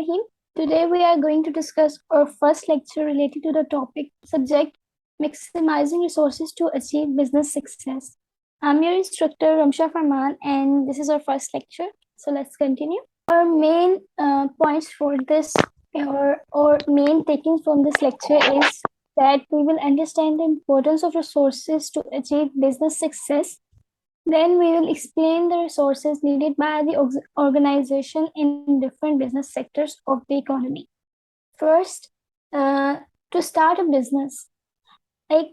Rahim. Today we are going to discuss our first lecture related to the topic subject maximizing resources to achieve business success. I'm your instructor Ramsha Farman and this is our first lecture. So let's continue. Our main points for this or main taking from this lecture is that we will understand the importance of resources to achieve business success. Then we will explain the resources needed by the organization in different business sectors of the economy. First, to start a business.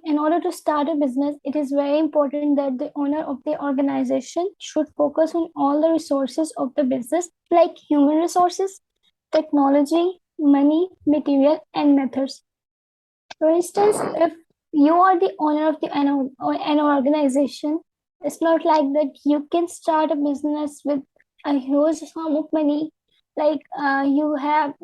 In order to start a business, it is very important that the owner of the organization should focus on all the resources of the business, like human resources, technology, money, material, and methods. For instance, if you are the owner of an organization, it's not like that you can start a business with a huge sum of money, like you have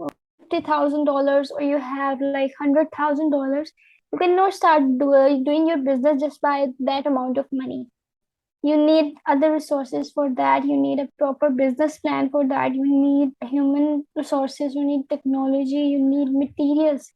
$50,000 or you have like $100,000. You cannot start doing your business just by that amount of money. You need other resources for that. You need a proper business plan for that. You need human resources. You need technology. You need materials.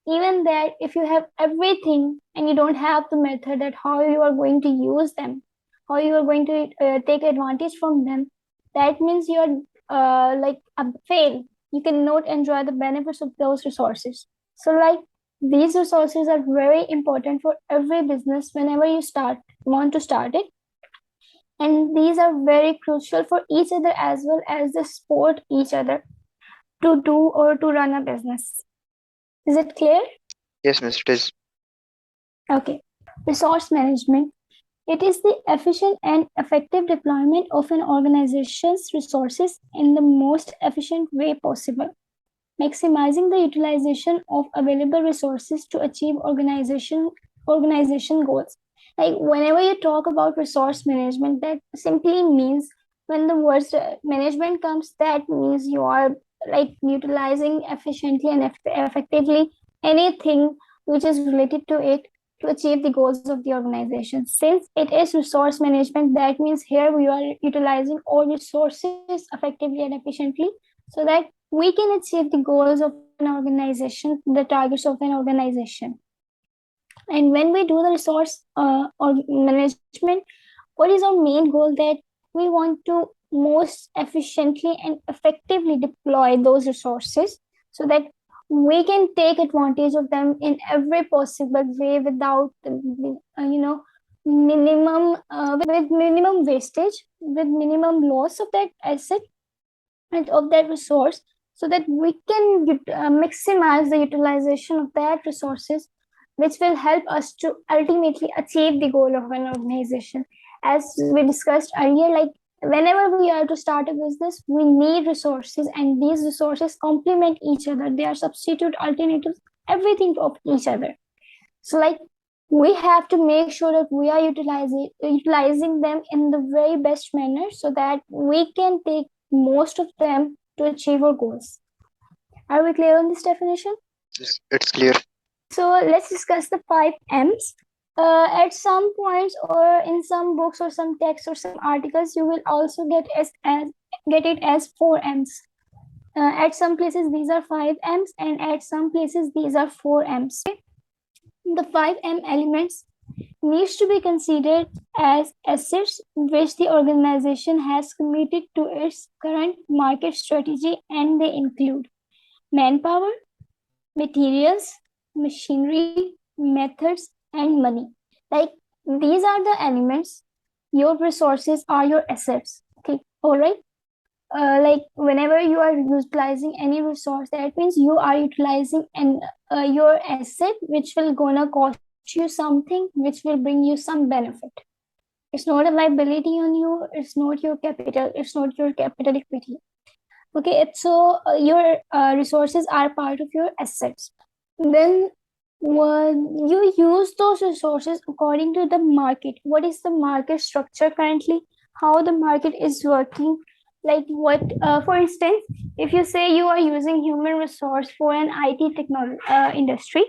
Even that, if you have everything and you don't have the method that how you are going to use them, how you are going to take advantage from them, that means you are like a fail. You cannot enjoy the benefits of those resources. So like these resources are very important for every business whenever you want to start it. And these are very crucial for each other as well as they support each other to do or to run a business. Is it clear? Yes, Miss, it is. Okay. Resource management. It is the efficient and effective deployment of an organization's resources in the most efficient way possible, maximizing the utilization of available resources to achieve organization goals. Like whenever you talk about resource management, that simply means when the word management comes, that means you are like utilizing efficiently and effectively anything which is related to it to achieve the goals of the organization. Since it is resource management, that means here we are utilizing all resources effectively and efficiently so that we can achieve the goals of an organization, the targets of an organization. And when we do the resource or management, what is our main goal? That we want to most efficiently and effectively deploy those resources so that we can take advantage of them in every possible way without minimum with minimum wastage, with minimum loss of that asset and of that resource, so that we can maximize the utilization of that resources, which will help us to ultimately achieve the goal of an organization. As we discussed earlier, like whenever we are to start a business, we need resources, and these resources complement each other. They are substitute alternatives, everything of each other. So like we have to make sure that we are utilizing them in the very best manner so that we can take most of them to achieve our goals. Are we clear on this definition? Yes, it's clear. So let's discuss the 5 M's. At some points or in some books or some texts or some articles, you will also get it as 4 M's. At some places these are 5 M's, and at some places these are 4 M's. The 5 M elements needs to be considered as assets which the organization has committed to its current market strategy, and they include manpower, materials, machinery, methods, and money. Like these are the elements. Your resources are your assets. Okay, all right. Like whenever you are utilizing any resource, that means you are utilizing your asset, which will gonna cost you something, which will bring you some benefit. It's not a liability on you. It's not your capital. It's not your capital equity. Okay, your resources are part of your assets. Then you use those resources according to the market. What is the market structure currently? How the market is working? Like what, for instance, if you say you are using human resource for an IT technology industry,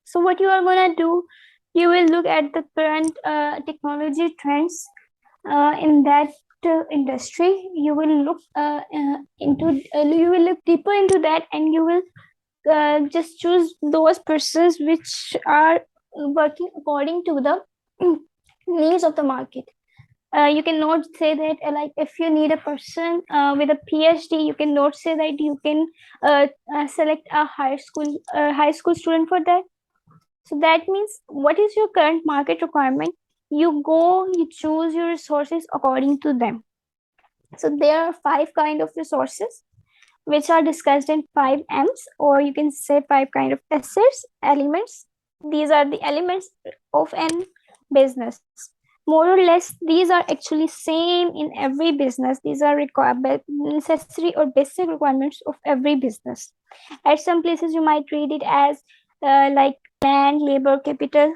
so what you are gonna do, you will look at the current technology trends in that industry, you will look you will look deeper into that, and you will just choose those persons which are working according to the needs of the market. You cannot say that like if you need a person with a PhD, you cannot say that you can select a high school student for that. So that means what is your current market requirement? You choose your resources according to them. So there are five kind of resources which are discussed in 5 M's, or you can say five kind of assets, elements. These are the elements of an business. More or less, these are actually same in every business. These are necessary or basic requirements of every business. At some places, you might read it as like land, labor, capital,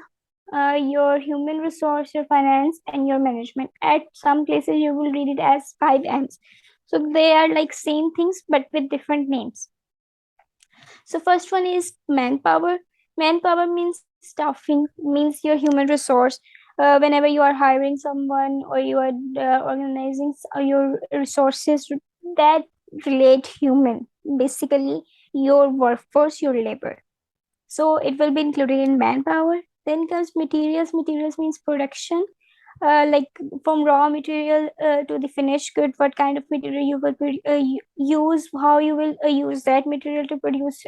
your human resource, your finance, and your management. At some places, you will read it as 5 M's. So they are like same things but with different names. So first one is manpower. Manpower means staffing, means your human resource. Whenever you are hiring someone or you are organizing your resources that relate human, basically your workforce, your labor. So it will be included in manpower. Then comes materials. Materials means production, like from raw material to the finished good, what kind of material you will use, how you will use that material to produce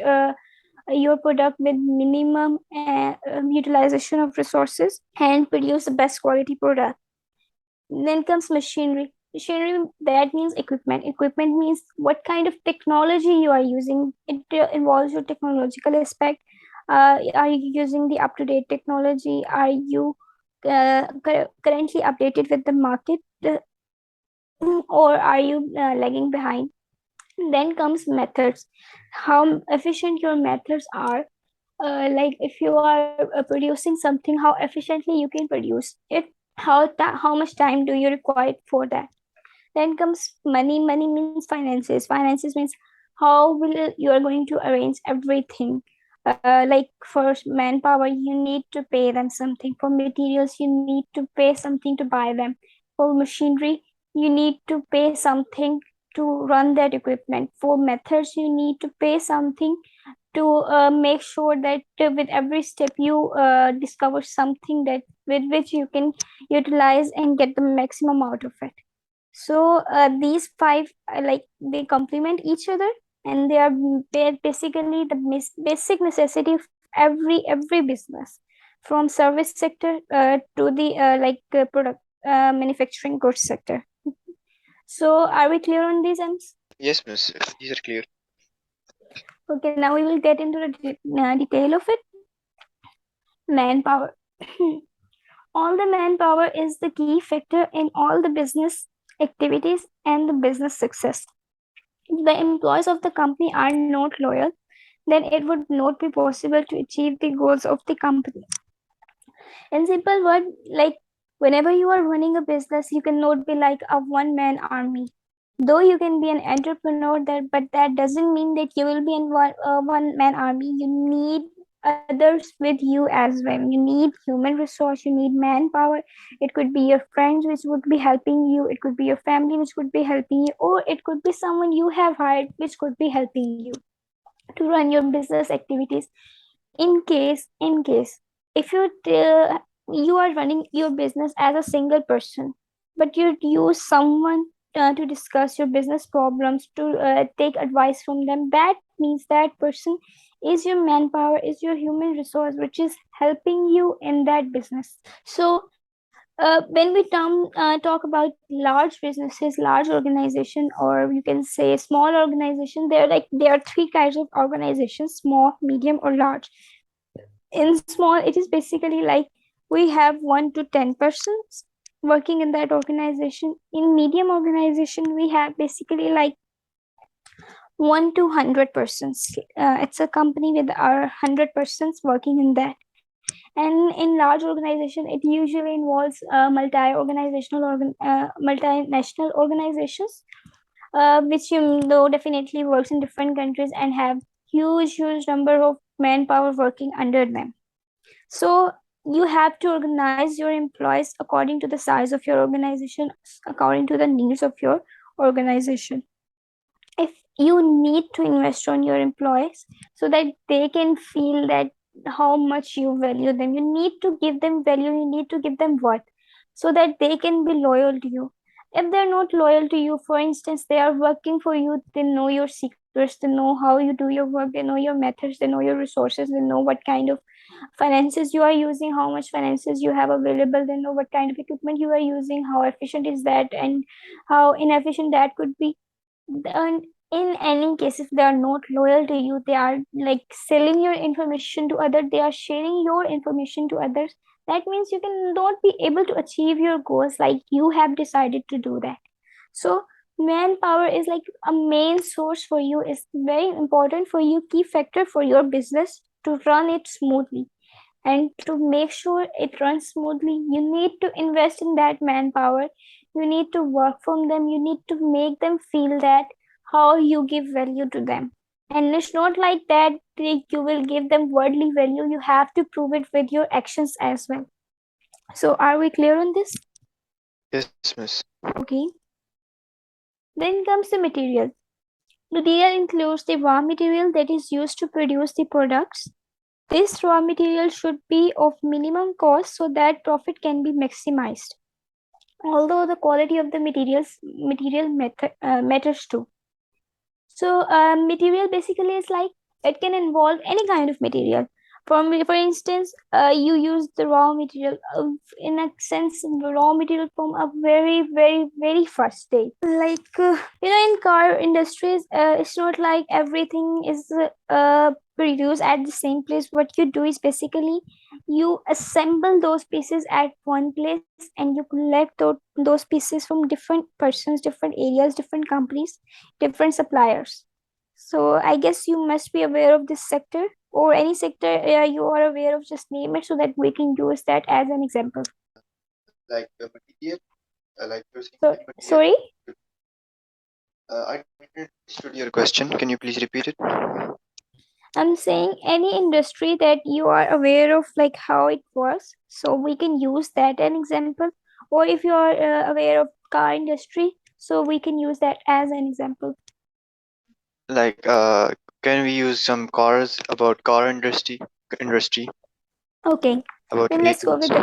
your product with minimum utilization of resources and produce the best quality product. Then comes machinery. Machinery, that means equipment. Equipment means what kind of technology you are using. It involves your technological aspect. Are you using the up-to-date technology? Are you currently updated with the market, or are you lagging behind? Then comes methods. How efficient your methods are. Like if you are producing something, how efficiently you can produce it. How much time do you require for that? Then comes money. Money means finances. Finances means how will you are going to arrange everything. Like for manpower, you need to pay them something. For materials, you need to pay something to buy them. For machinery, you need to pay something to run that equipment. For methods, you need to pay something to make sure that with every step you discover something that with which you can utilize and get the maximum out of it. So these five like they complement each other, and they are basically the basic necessity of every business, from service sector to the product manufacturing goods sector. So are we clear on these ends? Yes, miss. These are clear. Okay, now we will get into the detail of it. Manpower. All the manpower is the key factor in all the business activities and the business success. If the employees of the company are not loyal, then it would not be possible to achieve the goals of the company. In simple word, like whenever you are running a business, you cannot be like a one-man army. Though you can be an entrepreneur there, but that doesn't mean that you will be in one-man army. You need others with you as well. You need human resource, you need manpower. It could be your friends which would be helping you, it could be your family which could be helping you, or it could be someone you have hired which could be helping you to run your business activities. In case if you are running your business as a single person, but you use someone to discuss your business problems, to take advice from them, that means that person is your manpower, is your human resource which is helping you in that business. So when we talk about large businesses, large organization, or you can say small organization, there are three kinds of organizations: small, medium, or large. In small, it is basically like we have 1 to 10 persons working in that organization. In medium organization, we have basically like 1 to 100 persons. It's a company with our 100 persons working in that. And in large organization, it usually involves multinational organizations, which you know definitely works in different countries and have huge number of manpower working under them. So you have to organize your employees according to the size of your organization, according to the needs of your organization. If you need to invest on your employees so that they can feel that how much you value them, you need to give them value, you need to give them worth so that they can be loyal to you. If they're not loyal to you, for instance, they are working for you, they know your secrets, they know how you do your work, they know your methods, they know your resources, they know what kind of finances you are using, how much finances you have available, they know what kind of equipment you are using, how efficient is that and how inefficient that could be. And in any case, if they are not loyal to you, they are like selling your information to others, they are sharing your information to others, that means you cannot be able to achieve your goals like you have decided to do that. So manpower is like a main source for you, is very important for you, key factor for your business to run it smoothly. And to make sure it runs smoothly, you need to invest in that manpower. You need to work from them. You need to make them feel that how you give value to them. And it's not like that you will give them worldly value. You have to prove it with your actions as well. So, are we clear on this? Yes, miss. Okay. Then comes the material. Material includes the raw material that is used to produce the products. This raw material should be of minimum cost so that profit can be maximized. Although the quality of the material matters too. So material basically is like it can involve any kind of material. For instance, you use the raw material in a sense, raw material from a very first stage. Like in car industries, it's not like everything is produced at the same place. What you do is basically you assemble those pieces at one place and you collect those pieces from different persons, different areas, different companies, different suppliers. So I guess you must be aware of this sector or any sector you are aware of, just name it so that we can use that as an example. Like the material, like you're saying So, that material. sorry? I didn't understood your question. Can you please repeat it? I'm saying any industry that you are aware of, like how it works, so we can use that an example. Or if you are aware of car industry, so we can use that as an example. Like, can we use some cars about car industry Okay, about then let's go vehicles? with the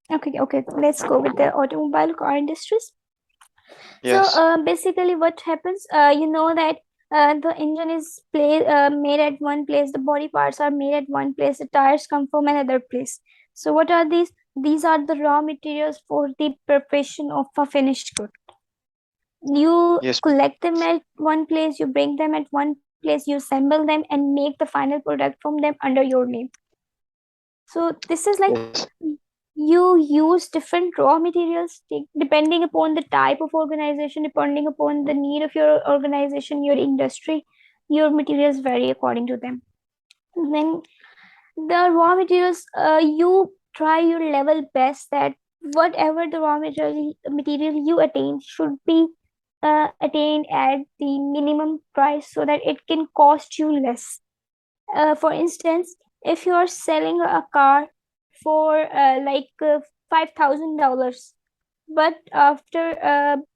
car. Okay, let's go with the automobile car industries. So Yes. basically, what happens? You know that the engine is made at one place, the body parts are made at one place, the tires come from another place. So what are these? These are the raw materials for the preparation of a finished good. You Yes. collect them at one place, you bring them at one place, you assemble them, and make the final product from them under your name. So this is like Yes. you use different raw materials depending upon the type of organization, depending upon the need of your organization, your industry, your materials vary according to them. Then the raw materials, you try your level best that whatever the raw material you attain should be attained at the minimum price so that it can cost you less. For instance, if you are selling a car for $5,000, but after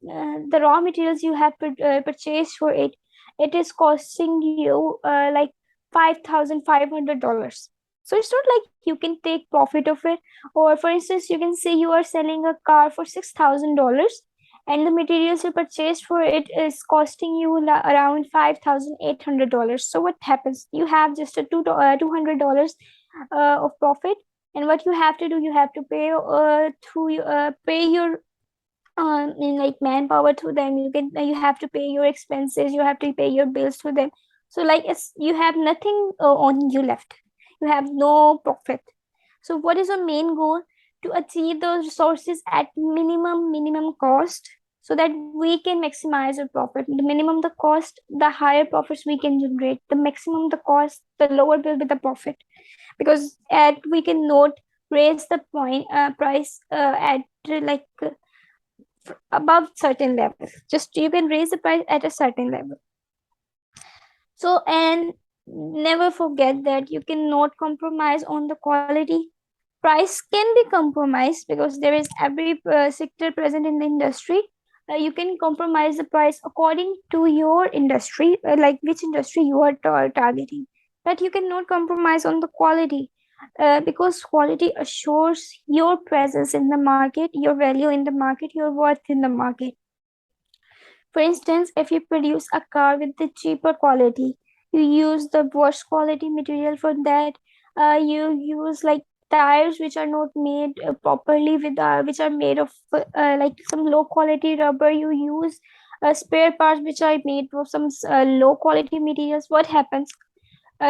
the raw materials you have purchased for it, it is costing you like $5,500. So it's not like you can take profit of it. Or for instance, you can say you are selling a car for $6,000 and the materials you purchased for it is costing you around $5,800. So what happens? You have just a $200 of profit, and what you have to do, you have to pay your in like manpower to them. You have to pay your expenses, you have to pay your bills to them. So like it's you have nothing on you left, you have no profit. So what is our main goal? To achieve those resources at minimum cost so that we can maximize our profit. The minimum the cost, the higher profits we can generate. The maximum the cost, the lower will be the profit. Because at we cannot raise the price at like above certain level. Just you can raise the price at a certain level. So and never forget that you cannot compromise on the quality. Price can be compromised because there is every sector present in the industry. You can compromise the price according to your industry, like which industry you are targeting. But you cannot compromise on the quality, because quality assures your presence in the market, your value in the market, your worth in the market. For instance, if you produce a car with the cheaper quality, you use the worst quality material for that. You use like tires which are not made properly with which are made of like some low quality rubber. You use spare parts which are made of some low quality materials. What happens?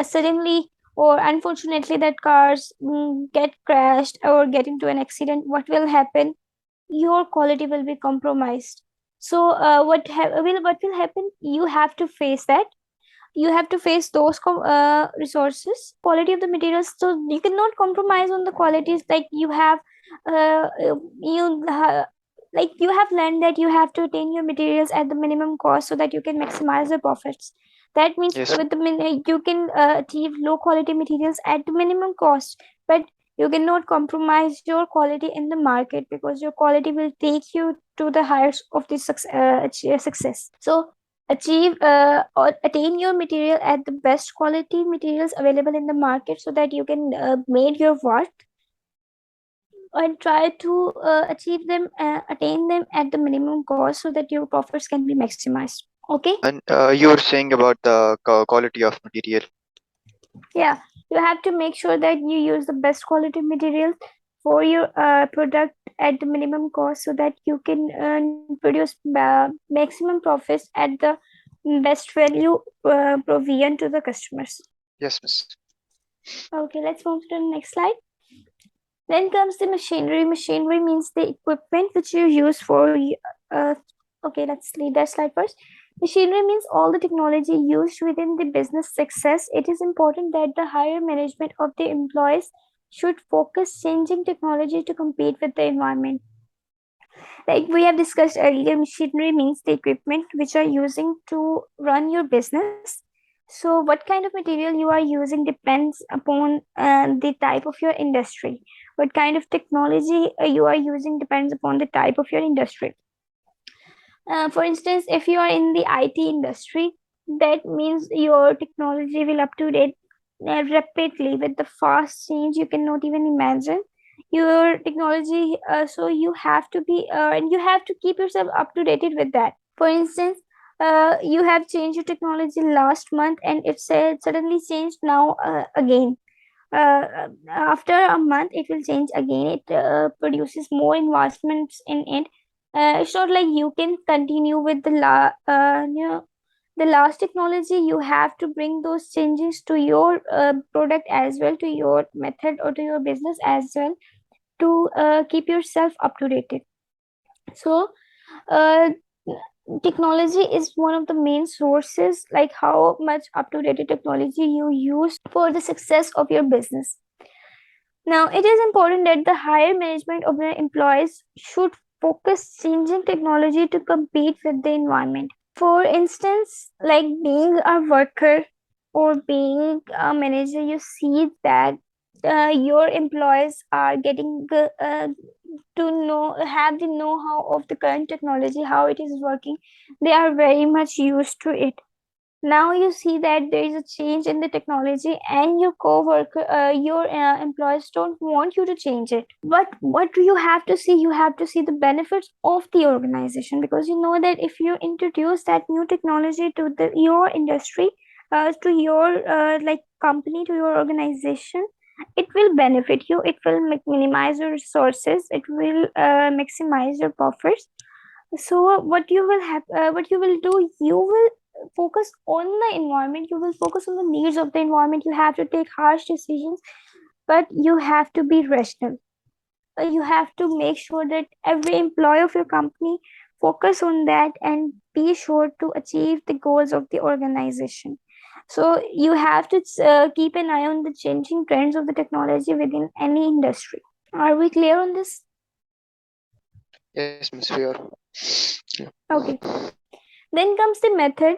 Suddenly or unfortunately, that cars get crashed or get into an accident. What will happen? Your quality will be compromised. So what will happen? You have to face that. You have to face those resources, quality of the materials. So you cannot compromise on the qualities. Like you have uh, you like you have learned that you have to attain your materials at the minimum cost so that you can maximize the profits. That means Yes. with the you can achieve low quality materials at the minimum cost, but you cannot compromise your quality in the market because your quality will take you to the heights of the success. So achieve or attain your material at the best quality materials available in the market so that you can make your worth, and try to attain them at the minimum cost so that your profits can be maximized. Okay. And you were saying about the quality of material. Yeah, you have to make sure that you use the best quality materials for your product at the minimum cost so that you can produce maximum profits at the best value provision to the customers. Yes, miss. Okay, let's move to the next slide. Then comes the machinery. Machinery means the equipment which you use for. Okay, let's leave that slide first. Machinery means all the technology used within the business success. It is important that the higher management of the employees should focus changing technology to compete with the environment. Like we have discussed earlier, machinery means the equipment which are using to run your business. So what kind of material you are using depends upon the type of your industry. What kind of technology you are using depends upon the type of your industry. For instance, if you are in the IT industry, that means your technology will up to date rapidly with the fast change you cannot even imagine. Your technology, so you have to be, and you have to keep yourself up to date with that. For instance, you have changed your technology last month and it said suddenly changed now again. After a month it will change again. It produces more investments in it. It's not like you can continue with the last technology. You have to bring those changes to your product as well, to your method or to your business as well, to keep yourself up to date. So uh, technology is one of the main sources, like how much up to date technology you use for the success of your business. Now, it is important that the higher management of the employees should focus changing technology to compete with the environment. For instance, like being a worker or being a manager, you see that your employees are getting to know, have the know-how of the current technology, how it is working. They are very much used to it. Now you see that there is a change in the technology and your co-worker, your employees don't want you to change it. But what do you have to see? You have to see the benefits of the organization, because you know that if you introduce that new technology to your industry, to your like company, to your organization, it will benefit you. It will minimize your resources. It will maximize your profits. So what you will do, you will focus on the environment. You will focus on the needs of the environment. You have to take harsh decisions, but you have to be rational. You have to make sure that every employee of your company focus on that and be sure to achieve the goals of the organization. So you have to keep an eye on the changing trends of the technology within any industry. Are we clear on this? Yes, miss. We are. Yeah. Okay. Then comes the method.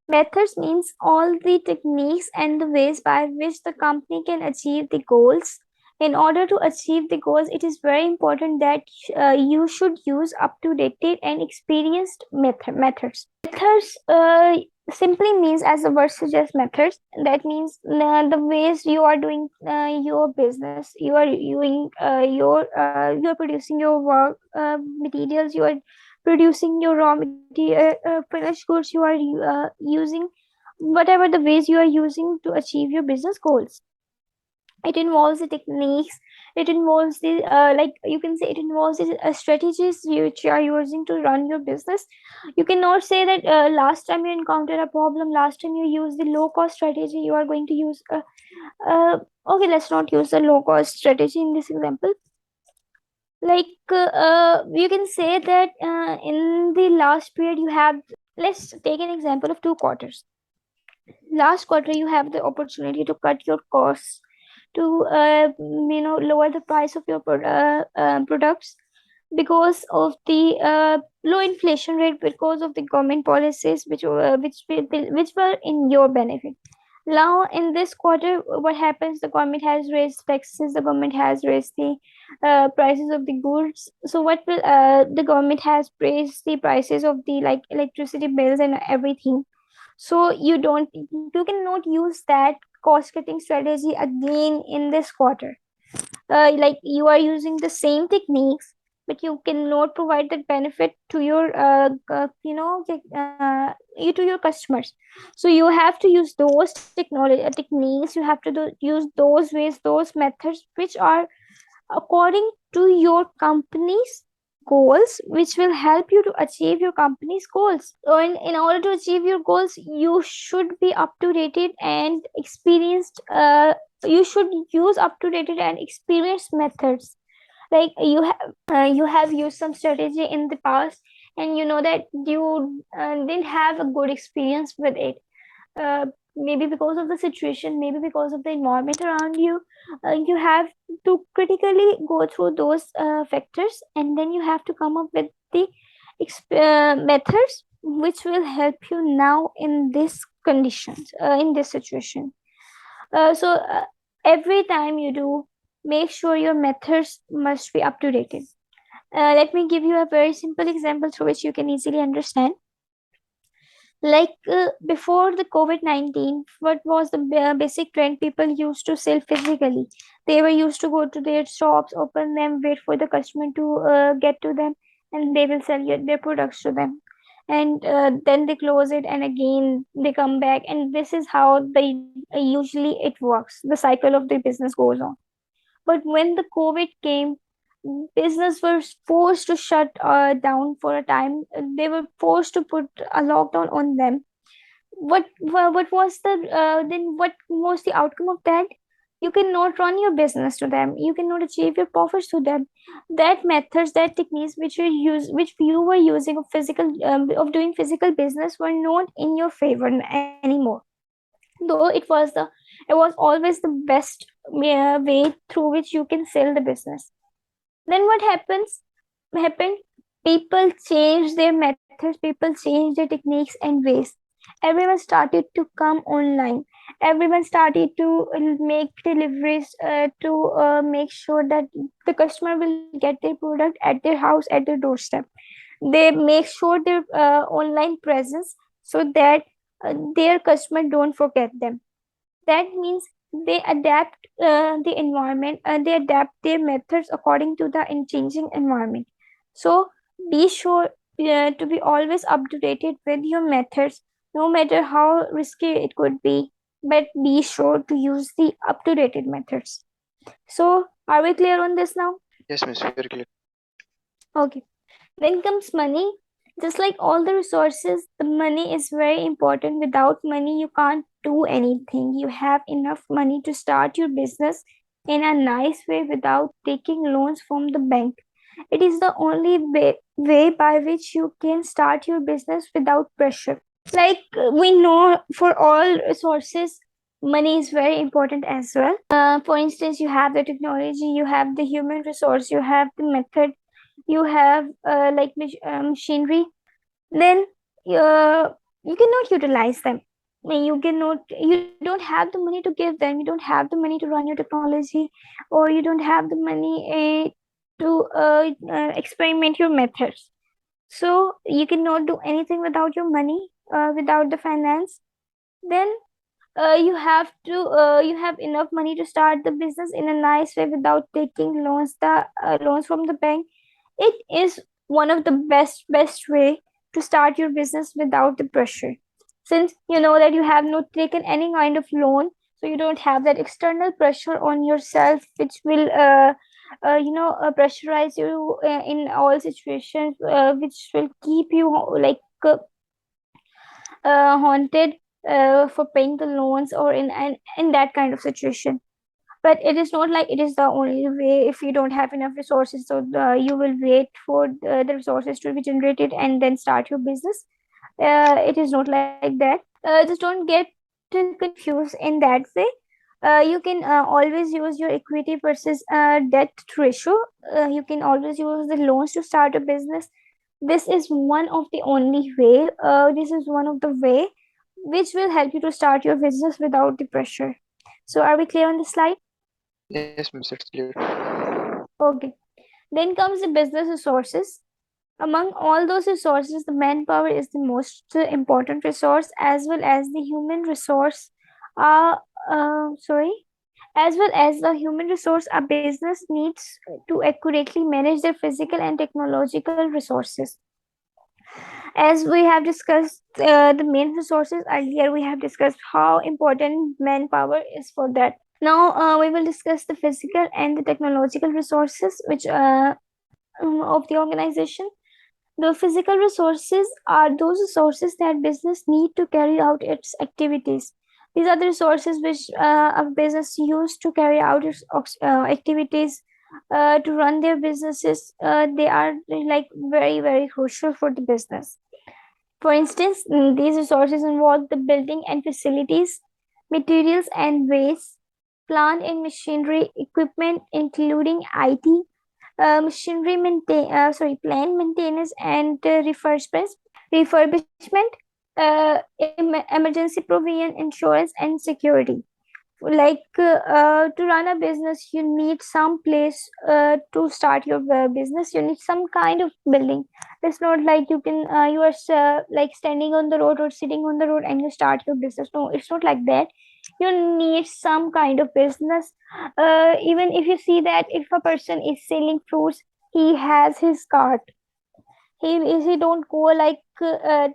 Methods means all the techniques and the ways by which the company can achieve the goals. In order to achieve the goals, it is very important that you should use up to date and experienced methods. Methods simply means, as the word suggests, methods. That means the ways you are doing your business. You are producing your work materials. You are producing your raw material, finished goods. You are using whatever the ways you are using to achieve your business goals. It involves the techniques. It involves the like you can say, it involves the strategies which you are using to run your business. You cannot say that last time you encountered a problem, last time you used the low cost strategy, you are going to use uh, okay, let's not use the low cost strategy in this example. Like you can say that in the last period you have, let's take an example of 2 quarters. Last quarter you have the opportunity to cut your costs, to lower the price of your products, because of the low inflation rate, because of the government policies which were in your benefit. Now in this quarter, what happens, the government has raised taxes, the government has raised the prices of the goods. So what will the government has raised the prices of the like electricity bills and everything. So you cannot use that cost cutting strategy again in this quarter. Like you are using the same techniques, but you cannot provide that benefit to your to your customers. So you have to use those technology techniques. You have to use those ways, those methods which are according to your company's goals, which will help you to achieve your company's goals. So in order to achieve your goals, you should be up to date and experienced. You should use up to date and experienced methods. Like you have used some strategy in the past, and you know that you didn't have a good experience with it. Maybe because of the situation, maybe because of the environment around you. You have to critically go through those factors, and then you have to come up with the methods which will help you now in this conditions, in this situation. So every time you do, make sure your methods must be up to date. Let me give you a very simple example through which you can easily understand. Like before the COVID-19, what was the basic trend? People used to sell physically. They were used to go to their shops, open them, wait for the customer to get to them, and they will sell their products to them. And then they close it, and again they come back, and this is how they usually it works. The cycle of the business goes on. But when the COVID came, business was forced to shut down for a time. They were forced to put a lockdown on them. What was the then what was the outcome of that? You cannot run your business to them. You cannot achieve your profits to them. That methods, that techniques which you were using of doing physical business were not in your favor anymore. Though it was always the best way through which you can sell the business. Then what happened? People changed their methods, people changed their techniques and ways. Everyone started to come online. Everyone started to make deliveries to make sure that the customer will get their product at their house, at their doorstep. They make sure their online presence, so that their customer don't forget them. That means they adapt the environment, they adapt their methods according to the changing environment. So be sure to be always up to date with your methods, no matter how risky it could be, but be sure to use the up to date methods. So are we clear on this now? Yes, miss, very clear. Okay. Then comes money. Just like all the resources, the money is very important. Without money, you can't do anything. You have enough money to start your business in a nice way without taking loans from the bank. It is the only way by which you can start your business without pressure. Like we know, for all resources, money is very important as well. For instance, you have the technology, you have the human resource, you have the method, you have machinery. Then you cannot utilize them. You don't have the money to give them, you don't have the money to run your technology, or you don't have the money to experiment your methods. So you cannot do anything without your money, without the finance. Then you have enough money to start the business in a nice way without taking loans from the bank. It is one of the best way to start your business without the pressure, since you know that you have not taken any kind of loan. So you don't have that external pressure on yourself, which will pressurize you in all situations, which will keep you haunted for paying the loans, or in that kind of situation. But it is not like it is the only way. If you don't have enough resources, so you will wait for the resources to be generated and then start your business. It is not like that. Just don't get confused in that way. You can always use your equity versus debt ratio. You can always use the loans to start a business. This is one of the only way. This is one of the way which will help you to start your business without the pressure. So are we clear on the slide? Yes, miss, it's clear. Okay. Then comes the business resources. Among all those resources, the manpower is the most important resource, as well as the human resource. Uh, sorry, as well as the human resource, a business needs to accurately manage their physical and technological resources. As we have discussed the main resources earlier, we have discussed how important manpower is for that. Now we will discuss the physical and the technological resources which of the organization. The physical resources are those resources that business need to carry out its activities. These are the resources which a business use to carry out its activities, to run their businesses. They are like very crucial for the business. For instance, these resources involve the building and facilities, materials and waste, plant and machinery, equipment including IT, plant maintenance and refurbishment, emergency provision, insurance, and security. To run a business, you need some place to start your business. You need some kind of building. It's not like you are like standing on the road or sitting on the road and you start your business. No, it's not like that. You need some kind of business. Even if you see that if a person is selling fruits, he has his cart. He don't go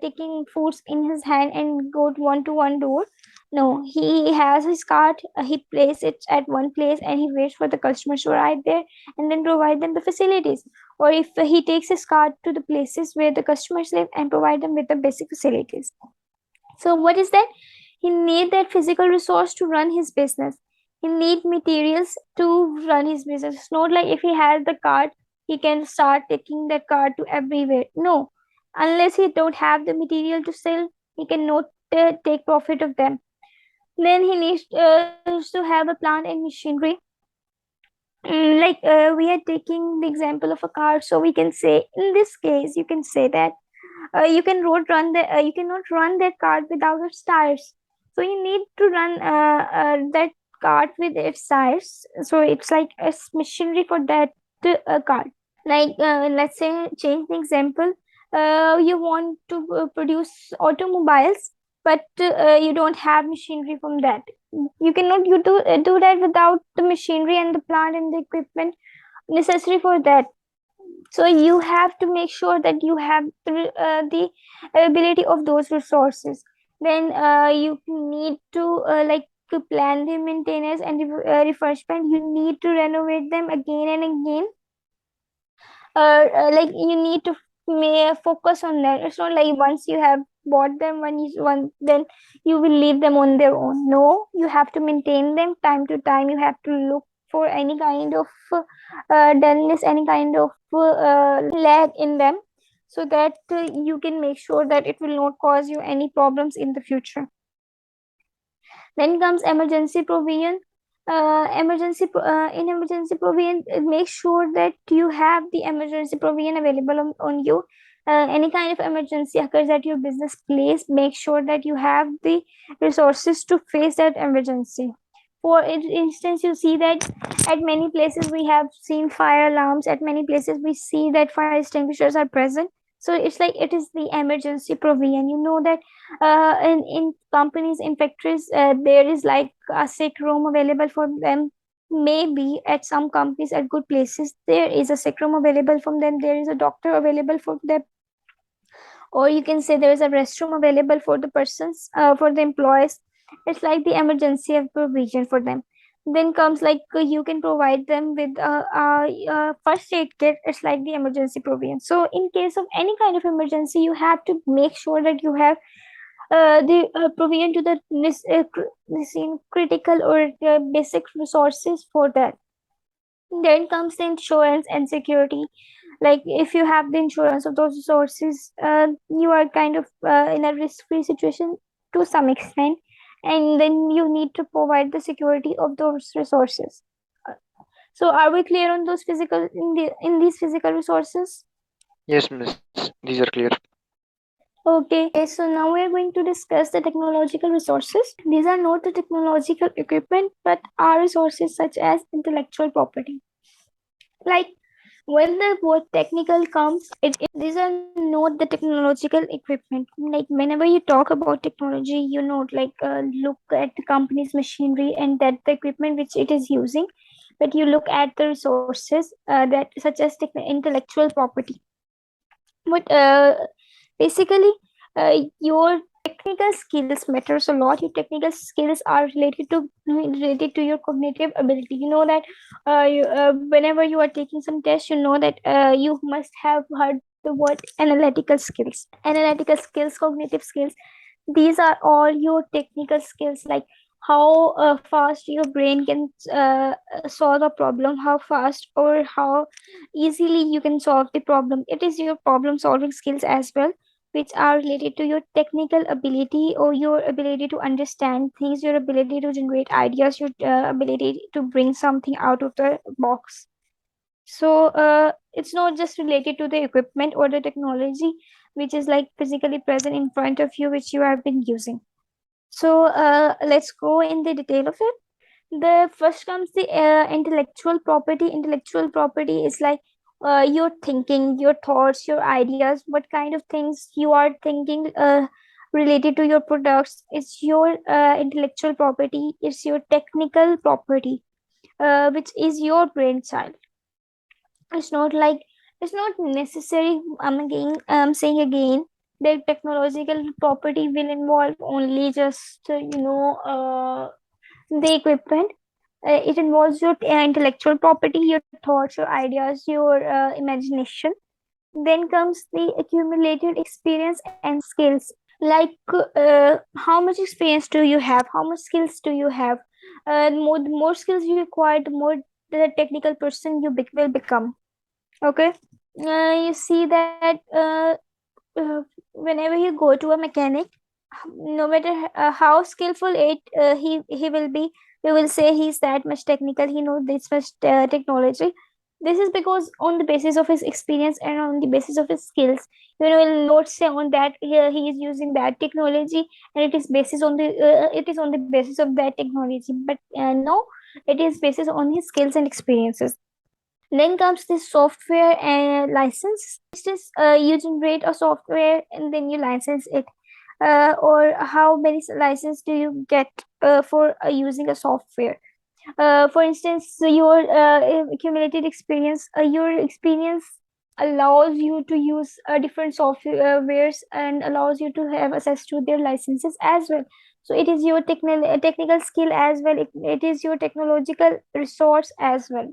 taking foods in his hand and go to one door. No, he has his cart. He places it at one place and he waits for the customers to arrive there and then provide them the facilities. Or if he takes his cart to the places where the customers live and provide them with the basic facilities. So what is that? He need that physical resource to run his business. He need materials to run his business. It's not like if he has the card, he can start taking that card to everywhere. No, unless he don't have the material to sell, he cannot take profit of them. Then he needs to have a plant and machinery. We are taking the example of a car, so we can say in this case, you can say that you cannot run that cart without its tires. So you need to run that cart with its tires. So it's like a machinery for that cart. Let's say, change the example. You want to produce automobiles, but you don't have machinery from that. You cannot do that without the machinery and the plant and the equipment necessary for that. So you have to make sure that you have the ability of those resources. Then you need to plan the maintenance and refurbishment. You need to renovate them again and again. You need to may focus on them. It's not like once you have bought them, then you will leave them on their own. No, you have to maintain them time to time. You have to look for any kind of dullness, any kind of lag in them, so that you can make sure that it will not cause you any problems in the future. Then comes emergency provision. In emergency provision, make sure that you have the emergency provision available on you. any kind of emergency occurs at your business place, make sure that you have the resources to face that emergency. For instance, you see that at many places we have seen fire alarms, at many places we see that fire extinguishers are present. So it's like it is the emergency provision. You know that in companies, in factories, there is like a sick room available for them. Maybe at some companies, at good places, there is a sick room available for them, there is a doctor available for them, or you can say there is a restroom available for the persons, for the employees. It's like the emergency of provision for them. Then comes like you can provide them with a first aid kit. It's like the emergency provision. So in case of any kind of emergency, you have to make sure that you have the provision to the critical or basic resources for that. Then comes the insurance and security. Like if you have the insurance of those resources, you are kind of in a risk-free situation to some extent, and then you need to provide the security of those resources. So are we clear on those physical in these physical resources? Yes, miss. These are clear. Okay, so now we are going to discuss the technological resources. These are not the technological equipment, but are resources such as intellectual property. Like when the word technical comes, these are not the technological equipment. Like whenever you talk about technology, you know, like look at the company's machinery and that the equipment which it is using, but you look at the resources that such as intellectual property. But basically, your technical skills matters a lot. Your technical skills are related to your cognitive ability. You know that whenever you are taking some test, you know that you must have heard the word analytical skills, cognitive skills. These are all your technical skills, like how fast your brain can solve a problem, how fast or how easily you can solve the problem. It is your problem solving skills as well, which are related to your technical ability or your ability to understand things, your ability to generate ideas, your ability to bring something out of the box. So it's not just related to the equipment or the technology which is like physically present in front of you, which you have been using. So let's go in the detail of it. The first comes the intellectual property. Intellectual property is like your thinking, your thoughts, your ideas, what kind of things you are thinking related to your products. It's your intellectual property. It's your technical property, which is your brainchild. It's not like it's not necessary. I'm saying again, the technological property will involve only just the equipment. It involves your intellectual property, your thoughts, your ideas, your imagination. Then comes the accumulated experience and skills. Like how much experience do you have, how much skills do you have. The more skills you acquire, the more the technical person you will become. Okay. You see that uh, whenever you go to a mechanic, no matter how skillful he will be, we will say he's that much technical, he knows this much technology. This is because on the basis of his experience and on the basis of his skills, you will not say on that he is using that technology, and it is on the basis of that technology. But no, it is basis on his skills and experiences. Then comes the software and license. For instance, you generate a software and then you license it. Or how many license do you get for using a software? For instance, your accumulated experience, your experience allows you to use different softwares and allows you to have access to their licenses as well. So it is your technical skill as well. It is your technological resource as well.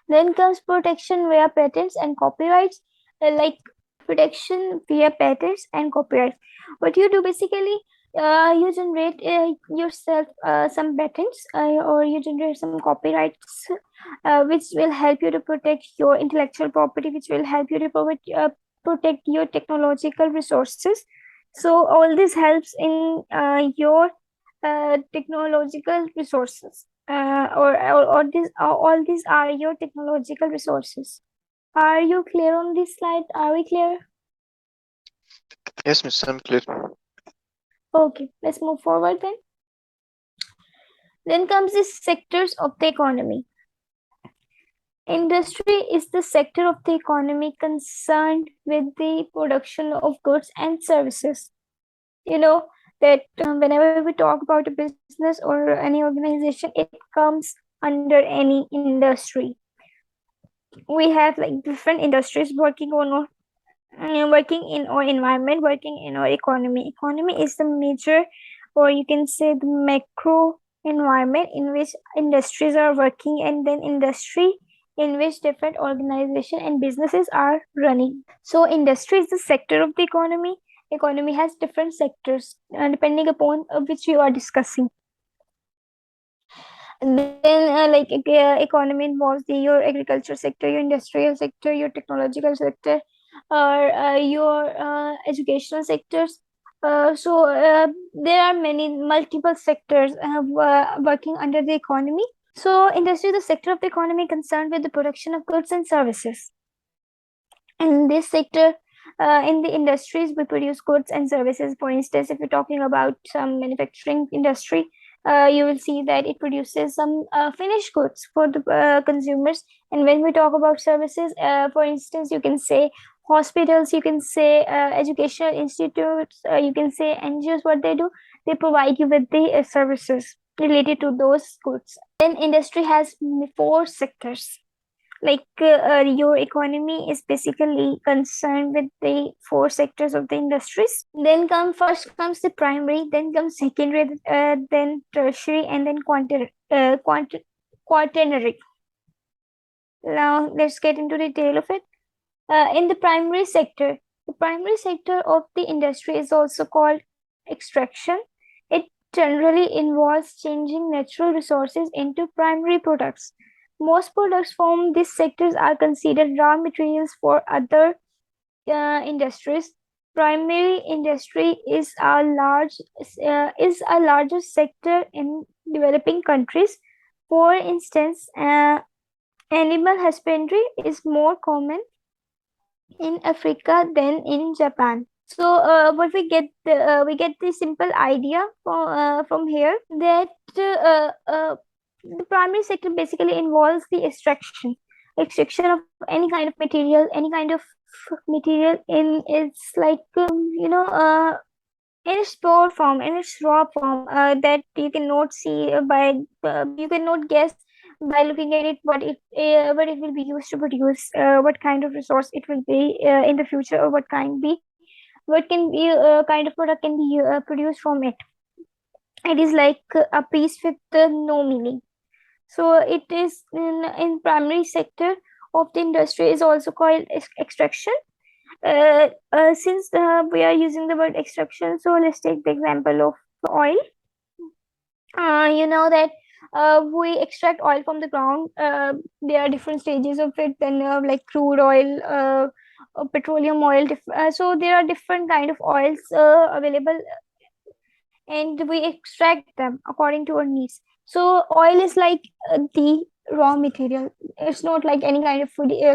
Then comes protection via patents and copyrights, like protection via patents and copyrights. What you do basically, you generate yourself some patents, or you generate some copyrights, which will help you to protect your intellectual property, which will help you to protect your technological resources. So all this helps in your technological resources, or all these are your technological resources. Are you clear on this slide? Are we clear? Yes, Miss, I'm clear. Okay, let's move forward then. Then comes the sectors of the economy. Industry is the sector of the economy concerned with the production of goods and services. You know that whenever we talk about a business or any organization, it comes under any industry. We have like different industries working in our environment, working in our economy is the major, or you can say the macro environment in which industries are working, and then industry in which different organization and businesses are running. So industry is the sector of the economy has different sectors depending upon which you are discussing. Then economy involves your agriculture sector, your industrial sector, your technological sector, or your educational sectors. So there are many multiple sectors working under the economy. So industry is the sector of the economy concerned with the production of goods and services. In this sector, in the industries, we produce goods and services. For instance, if you're talking about some manufacturing industry, you will see that it produces some finished goods for the consumers. And when we talk about services, for instance, you can say hospitals, you can say educational institutes, you can say NGOs. What they do, they provide you with the services related to those goods. Then industry has four sectors. Your economy is basically concerned with the four sectors of the industries. Then first comes the primary, then comes secondary, then tertiary, and then quaternary. Now let's get into detail of it. In the primary sector of the industry is also called extraction. It generally involves changing natural resources into primary products. Most products from these sectors are considered raw materials for other industries. Primary industry is a larger sector in developing countries. For instance, animal husbandry is more common in Africa than in Japan. So what we get the simple idea from here that the primary sector basically involves the extraction of any kind of material, in its in its pure form, in its raw form, that you cannot see by you cannot guess by looking at it what it will be used to produce, what kind of resource it will be in the future, or what can be kind of product can be produced from it. It is like a piece with no meaning. So it is in primary sector of the industry is also called extraction. Since we are using the word extraction, so let's take the example of oil. You know that we extract oil from the ground. There are different stages of it, then like crude oil, petroleum oil. So there are different kind of oils available, and we extract them according to our needs. So oil is like the raw material. It's not like any kind of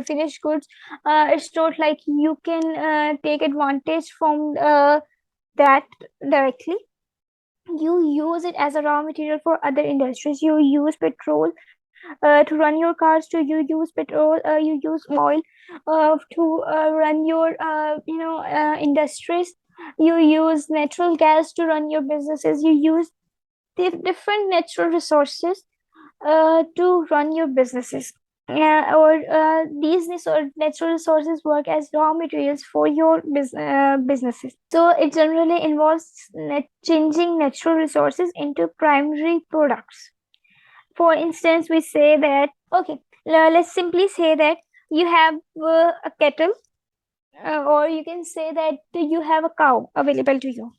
finished goods. It's not like you can take advantage from that directly. You use it as a raw material for other industries. You use petrol to run your cars, to you use petrol, you use oil to run your industries. You use natural gas to run your businesses. You use different natural resources to run your businesses. Or these natural resources work as raw materials for your businesses. So it generally involves changing natural resources into primary products. For instance, we say that, okay, let's simply say that you have a kettle, or you can say that you have a cow available to you.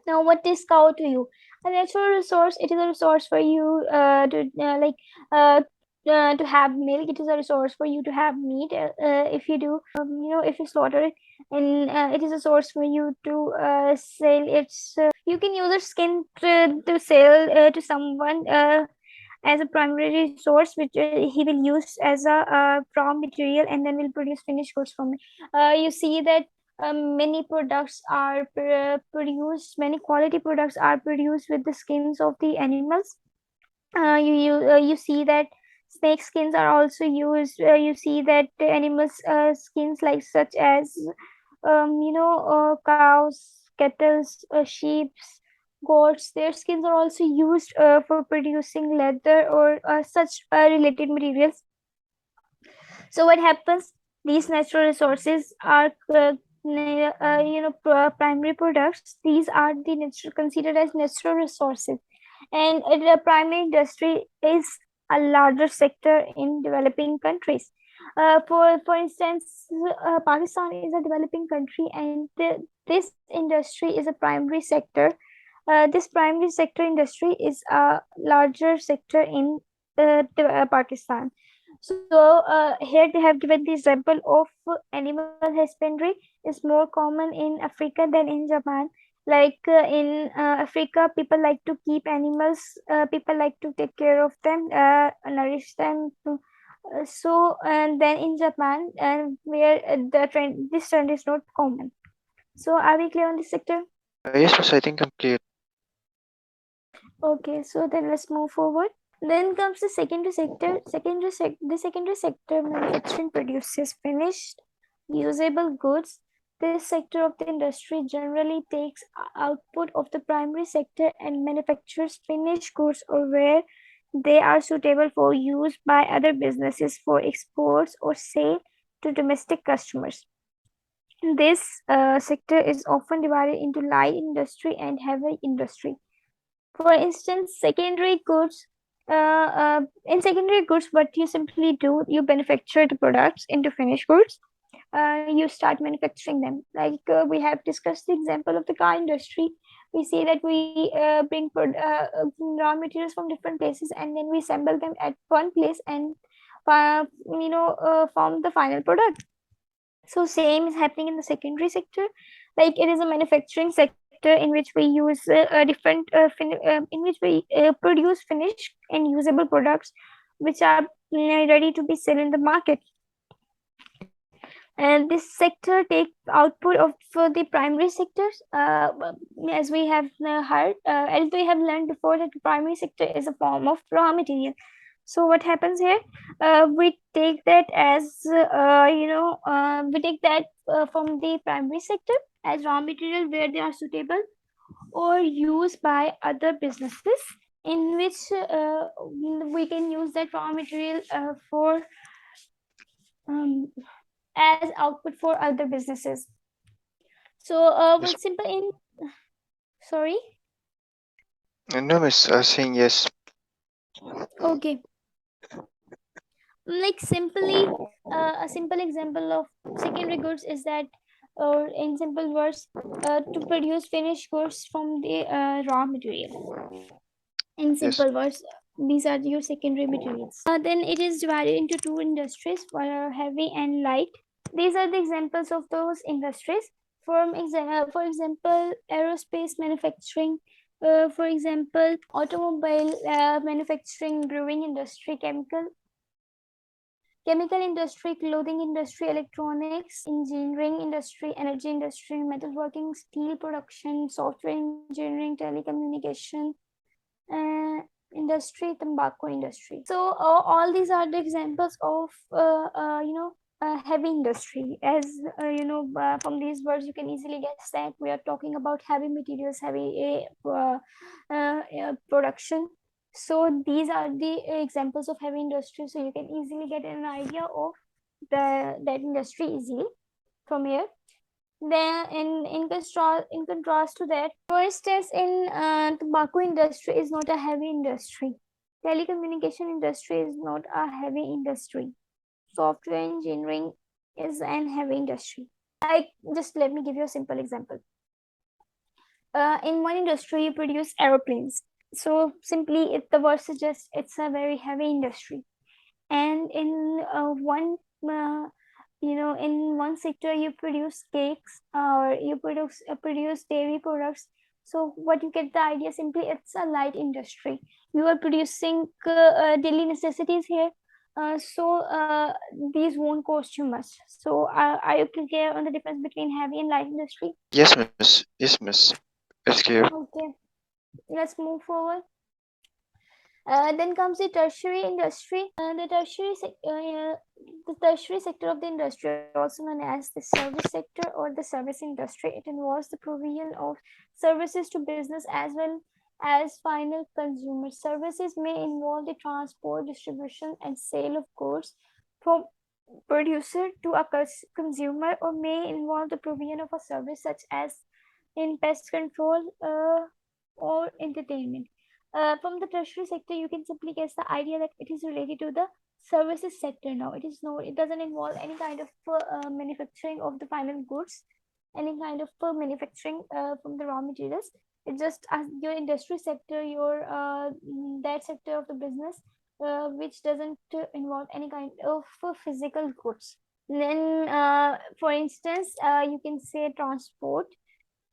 Now, what is cow to you? A natural resource. It is a resource for you to have milk. It is a resource for you to have meat. If you do, if you slaughter it, and it is a source for you to sell its. You can use its skin to sell to someone. as a primary resource, which he will use as a raw material, and then will produce finished goods from it. You see that many products are produced, many quality products are produced with the skins of the animals. You see that snake skins are also used. You see that the animals skins, like such as cows, kettles, sheep's, goats, their skins are also used for producing leather or such related materials. So what happens? These natural resources are primary products. These are the natural, considered as natural resources, and the primary industry is a larger sector in developing countries. For instance, Pakistan is a developing country, and this industry is a primary sector. This primary sector industry is a larger sector in Pakistan. So here they have given the example of animal husbandry is more common in Africa than in Japan. Like in Africa, people like to keep animals. People like to take care of them, nourish them. And then in Japan, and where this trend is not common. So are we clear on this sector? Yes, miss, I think I'm clear. Okay, so then let's move forward. Then comes the secondary sector. The secondary sector manufacturing produces finished, usable goods. This sector of the industry generally takes output of the primary sector and manufactures finished goods or where they are suitable for use by other businesses for exports or sale to domestic customers. This sector is often divided into light industry and heavy industry. For instance, secondary goods. In secondary goods, what you simply do, you manufacture the products into finished goods. You start manufacturing them. Like we have discussed the example of the car industry. We see that we bring raw materials from different places, and then we assemble them at one place and form the final product. So same is happening in the secondary sector. Like it is a manufacturing sector in which we use in which we produce finished and usable products which are ready to be sold in the market. And this sector takes output of for the primary sectors, as we have as we have learned before, that the primary sector is a form of raw material. So what happens here? We take that as we take that from the primary sector as raw material where they are suitable or used by other businesses, in which we can use that raw material for um, as output for other businesses. So Yes. simple in sorry. No, miss, saying yes. Okay. Like simply, a simple example of secondary goods is that, or in simple words, to produce finished goods from the raw material. In Yes. simple words, these are your secondary materials. Then it is divided into two industries, heavy and light. These are the examples of those industries. For example, aerospace manufacturing, for example, automobile manufacturing, brewing industry, chemical industry, clothing industry, electronics, engineering industry, energy industry, metalworking, steel production, software engineering, telecommunication, uh, industry, tobacco industry. So all these are the examples of heavy industry. As from these words you can easily guess that we are talking about heavy materials, heavy production. So these are the examples of heavy industry, so you can easily get an idea of that industry easily from here. Then in contrast to that, for instance, in tobacco industry is not a heavy industry. Telecommunication industry is not a heavy industry. Software engineering is an heavy industry. Like, just let me give you a simple example. In one industry, you produce aeroplanes. So simply, the word suggests it's a very heavy industry. And in in one sector you produce cakes, or you produce dairy products. So what you get the idea simply, it's a light industry. You are producing daily necessities here. So these won't cost you much. So are you clear on the difference between heavy and light industry? Yes, miss. Yes, miss. It's clear. Okay, let's move forward. Then comes the tertiary industry. The tertiary sector of the industry, also known as the service sector or the service industry, it involves the provision of services to business as well as final consumers. Services may involve the transport, distribution, and sale of goods from producer to a consumer, or may involve the provision of a service such as in pest control or entertainment. From the tertiary sector, you can simply guess the idea that it is related to the services sector now. It doesn't involve any kind of manufacturing of the final goods, any kind of manufacturing from the raw materials. It's just as your industry sector, your that sector of the business, which doesn't involve any kind of physical goods. Then, for instance, you can say transport.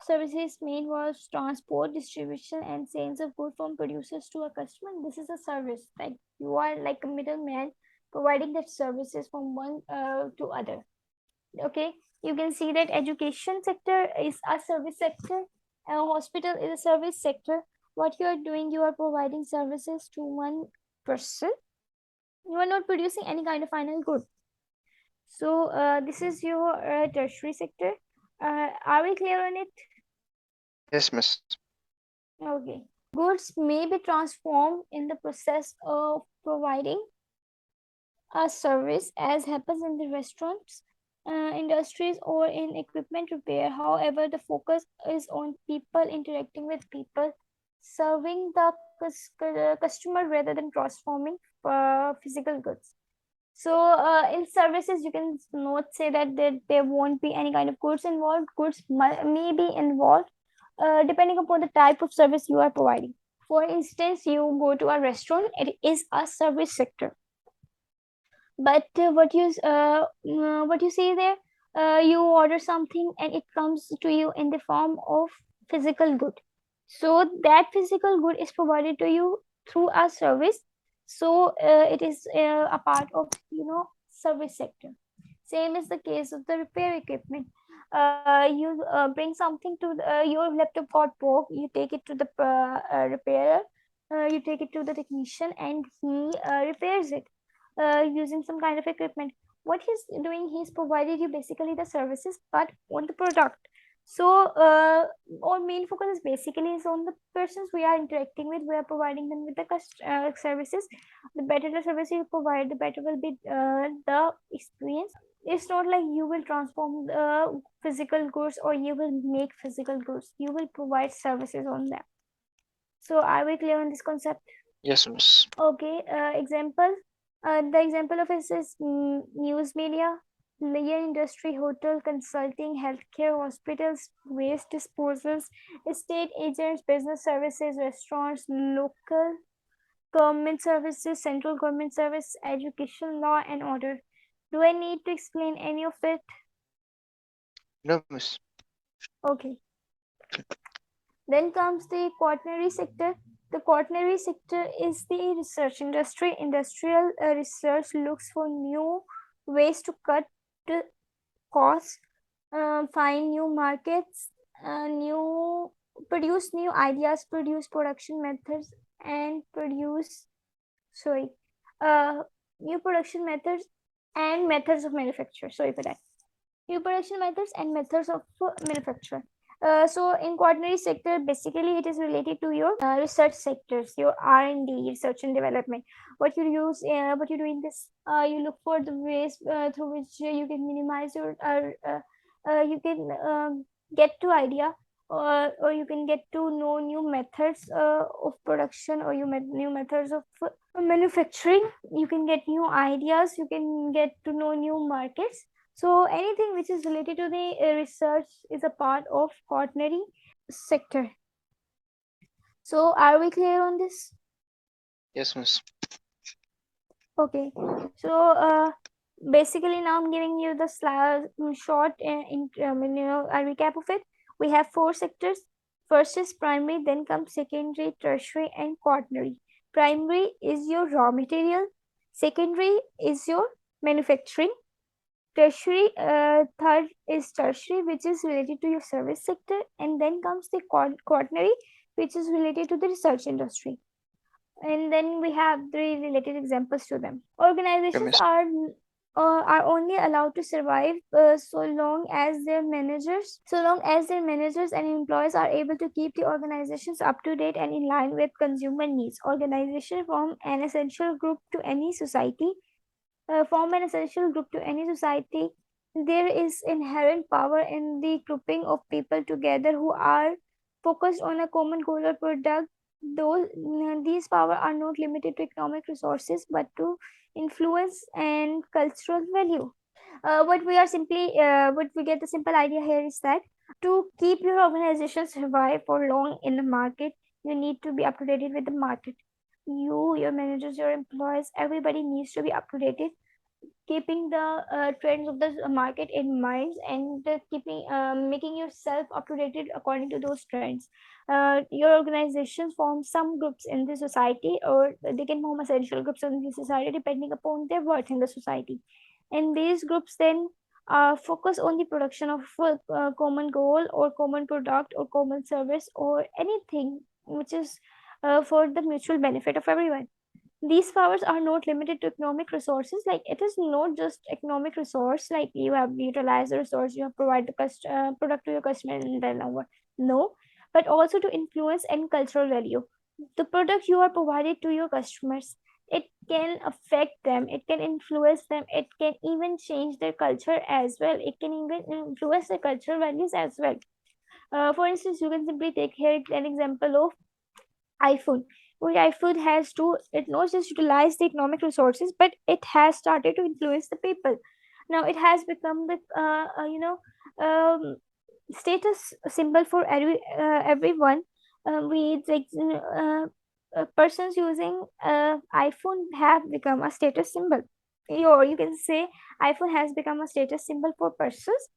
Services may involve transport, distribution, and sales of goods from producers to a customer. This is a service. Like you are like a middleman providing that services from one to other. Okay, you can see that education sector is a service sector. A hospital is a service sector. What you are doing, you are providing services to one person. You are not producing any kind of final good. So this is your tertiary sector. Are we clear on it? Yes, miss. Okay. Goods may be transformed in the process of providing a service, as happens in the restaurants, industries, or in equipment repair. However, the focus is on people interacting with people, serving the customer rather than transforming physical goods. So, in services, you can not say that there won't be any kind of goods involved. Goods may be involved depending upon the type of service you are providing. For instance, you go to a restaurant, it is a service sector. But what you see there, you order something and it comes to you in the form of physical good. So that physical good is provided to you through a service. So it is a part of service sector. Same is the case of the repair equipment. You bring something to your laptop got broke, you take it to the repairer, you take it to the technician, and he repairs it using some kind of equipment. What he's doing, he's provided you basically the services, but on the product. So our main focus is basically is on the persons we are interacting with. We are providing them with the services. The better the service you provide, the better will be the experience. It's not like you will transform the physical goods or you will make physical goods. You will provide services on them. So are we clear on this concept? Yes, miss. Okay, example. The example of this is news media, media industry, hotel, consulting, healthcare, hospitals, waste disposals, estate agents, business services, restaurants, local government services, central government service, education, law and order. Do I need to explain any of it? No, miss. Okay. Then comes the quaternary sector. The quaternary sector is the research industry. Industrial research looks for new ways to cut costs, find new markets, produce new ideas, produce production methods, and new production methods and methods of manufacture. Sorry for that. New production methods and methods of manufacture. So in quaternary sector, basically it is related to your research sectors, your R&D, research and development. What you do in this, you look for the ways through which you can minimize your, you can get to idea, or you can get to know new methods of production, or new methods of manufacturing. You can get new ideas, you can get to know new markets. So anything which is related to the research is a part of quaternary sector. So are we clear on this? Yes, miss. Okay. So basically now I'm giving you the short a recap of it. We have 4 sectors. First is primary, then comes secondary, tertiary, and quaternary. Primary is your raw material, secondary is your manufacturing, tertiary, third is tertiary, which is related to your service sector, and then comes the quaternary, which is related to the research industry. And then we have three related examples to them. Organizations Mr. are only allowed to survive so long as their managers and employees are able to keep the organizations up to date and in line with consumer needs. Organizations form an essential group to any society. There is inherent power in the grouping of people together who are focused on a common goal or product. Though these power are not limited to economic resources but to influence and cultural value. What we get the simple idea here is that to keep your organization survive for long in the market, you need to be up to date with the market. You, your managers, your employees, everybody needs to be up to date, keeping the trends of the market in mind, and keeping making yourself up to date according to those trends. Your organizations form some groups in the society, or they can form essential groups in the society depending upon their worth in the society. And these groups then focus on the production of a common goal or common product or common service or anything which is for the mutual benefit of everyone. These powers are not limited to economic resources. Like, it is not just economic resource, like you have utilized the resource, you have provided the product to your customer and then over. No, but also to influence and cultural value. The product you are provided to your customers, it can affect them, it can influence them, it can even change their culture as well, it can even influence their cultural values as well. For instance, you can simply take here an example of iPhone. Which iPhone has to, it not just utilize the economic resources, but it has started to influence the people. Now it has become the status symbol for everyone. We like persons using iPhone have become a status symbol. Or you can say iPhone has become a status symbol for persons.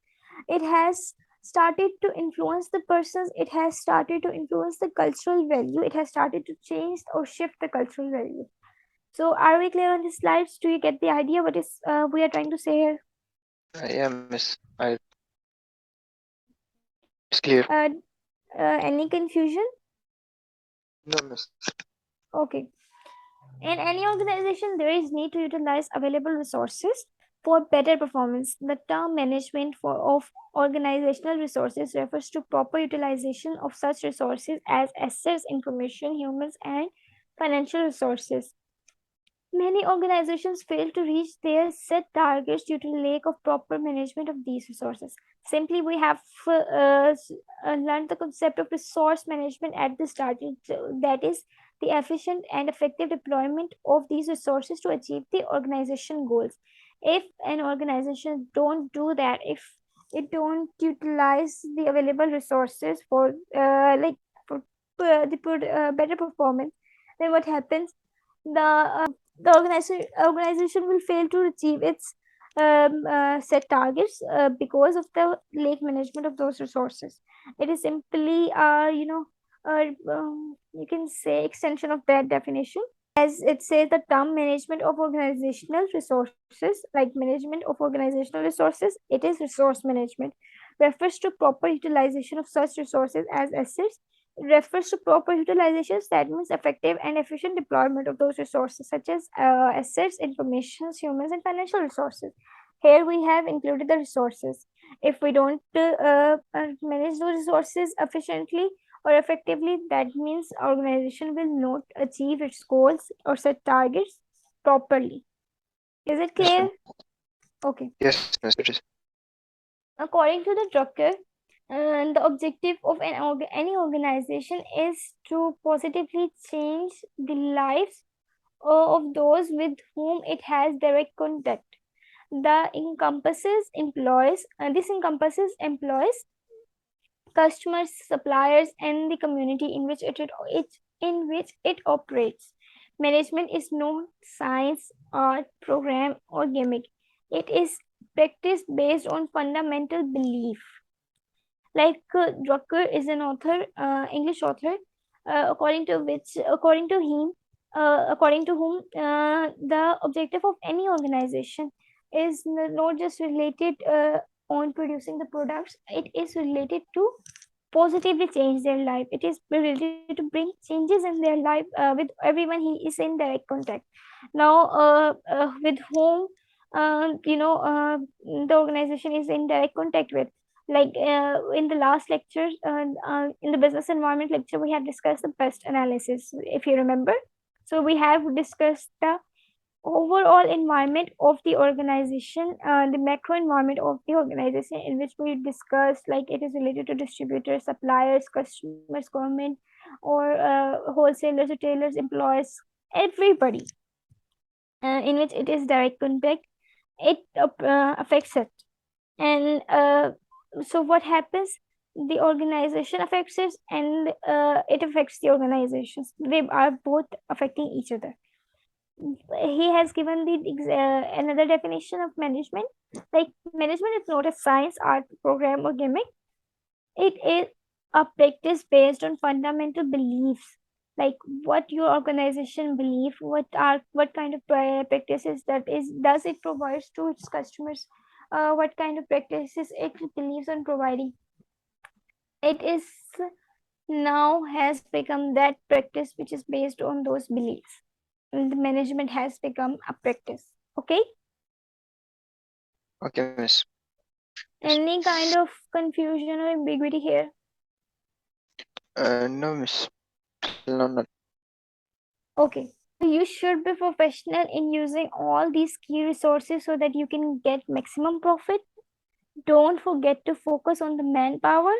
It has started to influence the persons, it has started to influence the cultural value, it has started to change or shift the cultural value. So are we clear on the slides? Do you get the idea what is we are trying to say here? Yeah, miss. It's clear. Any confusion? No, miss. Okay. In any organization, there is need to utilize available resources for better performance. The term management of organizational resources refers to proper utilization of such resources as assets, information, humans, and financial resources. Many organizations fail to reach their set targets due to lack of proper management of these resources. Simply, we have learned the concept of resource management at the start. That is the efficient and effective deployment of these resources to achieve the organization goals. If an organization don't do that, if it don't utilize the available resources for better performance, then what happens? The organization will fail to achieve its set targets because of the late management of those resources. It is simply you can say extension of that definition. As it says, the term management of organizational resources, like management of organizational resources, it is resource management, refers to proper utilization of such resources as assets. It refers to proper utilization, that means effective and efficient deployment of those resources, such as assets, information, humans, and financial resources. Here we have included the resources. If we don't manage those resources efficiently or effectively, that means organization will not achieve its goals or set targets properly. Is it Yes, clear? miss. Okay. Yes, miss. It is. According to the Drucker, the objective of any organization is to positively change the lives of those with whom it has direct contact. This encompasses employees, customers, suppliers, and the community in which it operates. Management is no science, art, program, or gimmick. It is practice based on fundamental belief. Like Drucker is an author, English author, according to whom the objective of any organization is not just related on producing the products. It is related to positively change their life. It is related to bring changes in their life with everyone he is in direct contact. Now, with whom the organization is in direct contact with. Like in the last lecture, in the business environment lecture, we have discussed the best analysis, if you remember. So we have discussed the overall environment of the organization, the macro environment of the organization, in which we discussed like it is related to distributors, suppliers, customers, government, or wholesalers, retailers, employees, everybody, in which it is direct contact. It affects it, and so what happens? The organization affects it, and it affects the organizations. They are both affecting each other. He has given the another definition of management. Like management is not a science, art, program, or gimmick. It is a practice based on fundamental beliefs, like what your organization believe, what kind of practices that is does it provides to its customers, what kind of practices it believes on providing. It is now has become that practice which is based on those beliefs. And the management has become a practice. Okay. Okay, miss. Yes. Any kind of confusion or ambiguity here? No, miss. Till now, not. Okay. So you should be professional in using all these key resources so that you can get maximum profit. Don't forget to focus on the manpower,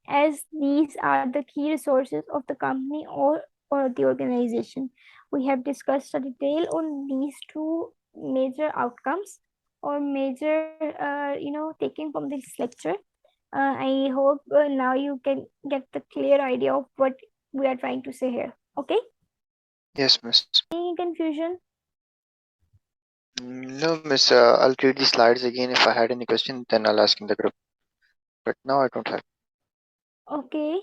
as these are the key resources of the company or the organization. We have discussed a detail on these two major outcomes or major, taking from this lecture. I hope now you can get the clear idea of what we are trying to say here. Okay? Yes, miss. Any confusion? No, miss. I'll read the slides again. If I had any question, then I'll ask in the group. But now I don't have. Okay.